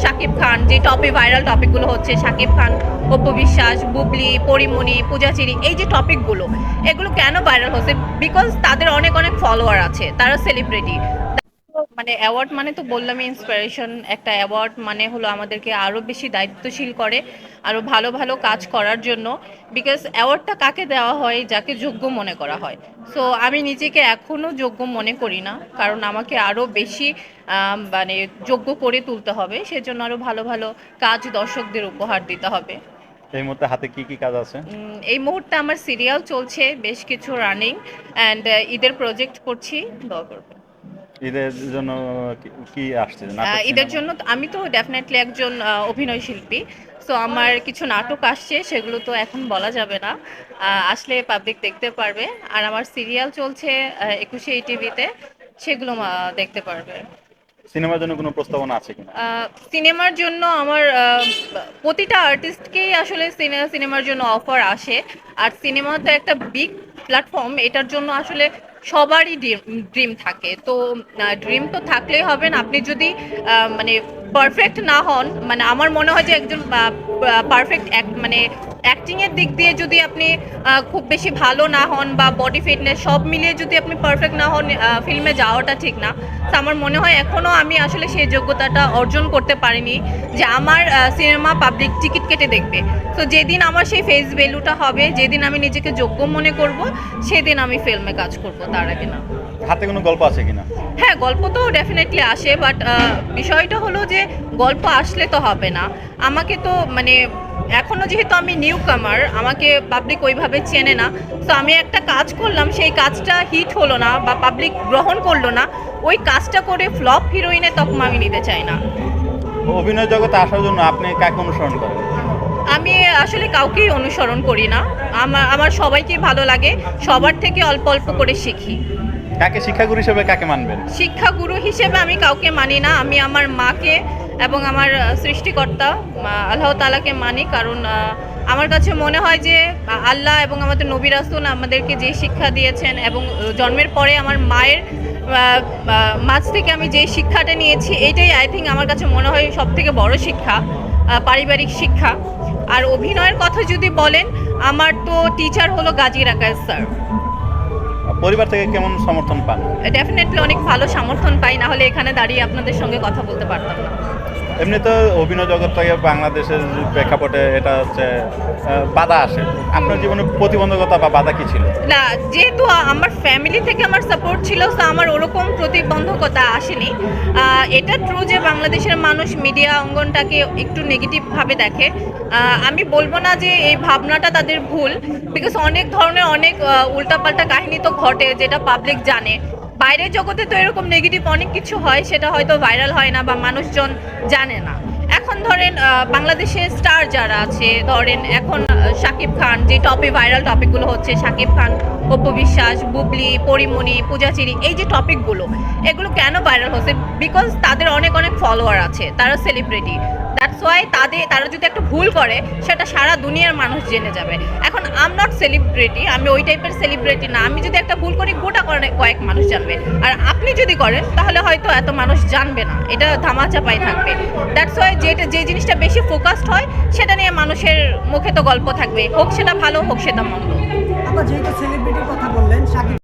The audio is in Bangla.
শাকিব খান, যে ভাইরাল টপিকগুলো হচ্ছে শাকিব খান, অপু বিশ্বাস, বুবলি, পরিমণি, পূজাচেরি, এই যে টপিকগুলো এগুলো কেন ভাইরাল হচ্ছে? বিকজ তাদের অনেক অনেক ফলোয়ার আছে, তারা সেলিব্রিটি। মানে অ্যাওয়ার্ড মানে তো বললামই ইন্সপিরেশন। একটা অ্যাওয়ার্ড মানে হলো আমাদেরকে আরও বেশি দায়িত্বশীল করে, আরও ভালো ভালো কাজ করার জন্য। বিকজ অ্যাওয়ার্ডটা কাকে দেওয়া হয়? যাকে যোগ্য মনে করা হয়। সো আমি নিজেকে এখনও যোগ্য মনে করি না, কারণ আমাকে আরও বেশি মানে যোগ্য করে তুলতে হবে। সেজন্য আরও ভালো ভালো কাজ দর্শকদের উপহার দিতে হবে। এই মুহূর্তে হাতে কি কি কাজ আছে? এই মুহূর্তে আমার সিরিয়াল চলছে, বেশ কিছু রানিং, অ্যান্ড ঈদের প্রজেক্ট করছি। দোয়া করবেন। ঈদের জন্য কি আসছে, নাটক, ঈদের সিনেমা? জন্য আমি তো ডেফিনেটলি একজন অভিনয় শিল্পী। সো আমার কিছু নাটক আসছে, সেগুলো তো এখন বলা যাবে না। আসলে পাবলিক দেখতে পারবে। আর আমার সিরিয়াল চলছে 21 টিভিতে, সেগুলো দেখতে পারবে। সিনেমার জন্য কোনো প্রস্তাবনা আছে কিনা? সিনেমার জন্য আমার প্রতিটা আর্টিস্টকেই আসলে সিনেমার জন্য অফার আসে। আর সিনেমা তো একটা বিগ প্ল্যাটফর্ম, এটার জন্য আসলে সবারই ড্রিম থাকে। তো ড্রিম তো থাকলেই হবে না। আপনি যদি মানে পারফেক্ট না হন, মানে আমার মনে হয় যে একজন পারফেক্ট মানে অ্যাক্টিংয়ের দিক দিয়ে যদি আপনি খুব বেশি ভালো না হন, বা বডি ফিটনেস সব মিলিয়ে যদি আপনি পারফেক্ট না হন, ফিল্মে যাওয়াটা ঠিক না। তো আমার মনে হয় এখনও আমি আসলে সেই যোগ্যতাটা অর্জন করতে পারিনি যে আমার সিনেমা পাবলিক টিকিট কেটে দেখবে। তো যেদিন আমার সেই ফেস ভ্যালুটা হবে, যেদিন আমি নিজেকে যোগ্য মনে করব, সেদিন আমি ফিল্মে কাজ করব, তার আগে না। হাতে কোনো গল্প আছে কিনা? হ্যাঁ, গল্প তো ডেফিনেটলি আসে, বাট বিষয়টা হলো যে গল্প আসলে তো হবে না। আমাকে তো মানে এখনও যেহেতু আমি নিউ কামার, আমাকে পাবলিক ওইভাবে চেনে না। তো আমি একটা কাজ করলাম, সেই কাজটা হিট হলো না বা পাবলিক গ্রহণ করলো না, ওই কাজটা করে ফ্লপ হিরোইনের তকমা আমি নিতে চাই না। অভিনয় জগতে আসার জন্য আপনি কাকে অনুসরণ করেন? আমি আসলে কাউকেই অনুসরণ করি না। আমার সবাইকে ভালো লাগে, সবার থেকে অল্প অল্প করে শিখি। কাকে শিক্ষাগুরু হিসেবে কাকে মানবেন? শিক্ষাগুরু হিসেবে আমি কাউকে মানি না। আমি আমার মাকে এবং আমার সৃষ্টিকর্তা আল্লাহ তাআলাকে মানি। কারণ আমার কাছে মনে হয় যে আল্লাহ এবং আমাদের নবী রাসূল আমাদেরকে যে শিক্ষা দিয়েছেন, এবং জন্মের পরে আমার মায়ের মাঝ থেকে আমি যে শিক্ষাটা নিয়েছি, এটাই আই থিঙ্ক আমার কাছে মনে হয় সবথেকে বড় শিক্ষা, পারিবারিক শিক্ষা। আর অভিনয়ের কথা যদি বলেন, আমার তো টিচার হলো গাজী রাকায়েত স্যার। পরিবার থেকে কেমন সমর্থন পান? ডেফিনেটলি অনেক ভালো সমর্থন পাই, না হলে এখানে দাঁড়িয়ে আপনাদের সঙ্গে কথা বলতে পারতাম না। এমনি তো অভিনয় জগৎ থেকে বাংলাদেশের প্রেক্ষাপটে এটা হচ্ছে বাধা আসে। আপনার জীবনে প্রতিবন্ধকতা বা বাধা কি ছিল? না, যেহেতু আমার ফ্যামিলি থেকে আমার সাপোর্ট ছিল, তো আমার ওরকম প্রতিবন্ধকতা আসেনি। এটা ট্রু যে বাংলাদেশের মানুষ মিডিয়া অঙ্গনটাকে একটু নেগেটিভভাবে দেখে। আমি বলবো না যে এই ভাবনাটা তাদের ভুল, বিকজ অনেক ধরনের অনেক উল্টাপাল্টা কাহিনী তো ঘটে, যেটা পাবলিক জানে। বাইরের জগতে তো এরকম নেগেটিভ অনেক কিছু হয়, সেটা হয়তো ভাইরাল হয় না বা মানুষজন জানে না। এখন ধরেন বাংলাদেশে স্টার যারা আছে, ধরেন এখন শাকিব খান, যে ভাইরাল টপিকগুলো হচ্ছে শাকিব খান, অপু বিশ্বাস, বুবলি, পরিমণি, পূজাচেরি, এই যে টপিকগুলো এগুলো কেন ভাইরাল হচ্ছে? বিকজ তাদের অনেক অনেক ফলোয়ার আছে, তারা সেলিব্রিটি। দ্যাটস ওয়াই তারা যদি একটা ভুল করে, সেটা সারা দুনিয়ার মানুষ জেনে যাবে। এখন আম নট সেলিব্রিটি, আমি ওই টাইপের সেলিব্রিটি না। আমি যদি একটা ভুল করি, গোটা কয়েক মানুষ জানবে। আর আপনি যদি করেন, তাহলে হয়তো এত মানুষ জানবে না, এটা ধামাচাপাই থাকবে। দ্যাটস ওয়াই যে জিনিসটা বেশি ফোকাসড হয়, সেটা নিয়ে মানুষের মুখে তো গল্প থাকবে, হোক সেটা ভালো, হোক সেটা মন্দ। আবার যেহেতু সেলিব্রিটির কথা বললেন, শাকিব